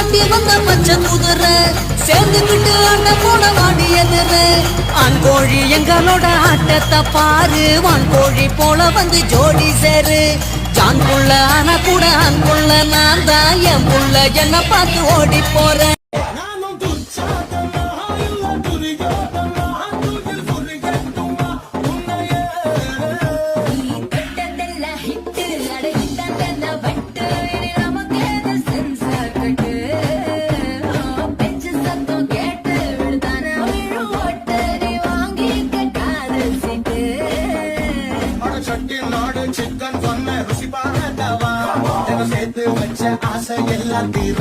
நம்பி வந்த பச்சை குதிரை சேர்ந்துக்கிட்டு அண்ணன் போன வாடி எதிரு ஆண்கோழி எங்களோட ஆட்டத்தை பாரு வான்கோழி போல வந்து ஜோடி சேரு ஜான் புள்ள ஆனா கூட அன்புள்ள நான் தான் என் புள்ள என்ன பார்த்து ஓடி போறேன் சிக்கன் சொன்ன ருசி பாரதவா சேர்த்து வச்ச ஆசை எல்லாம் தீர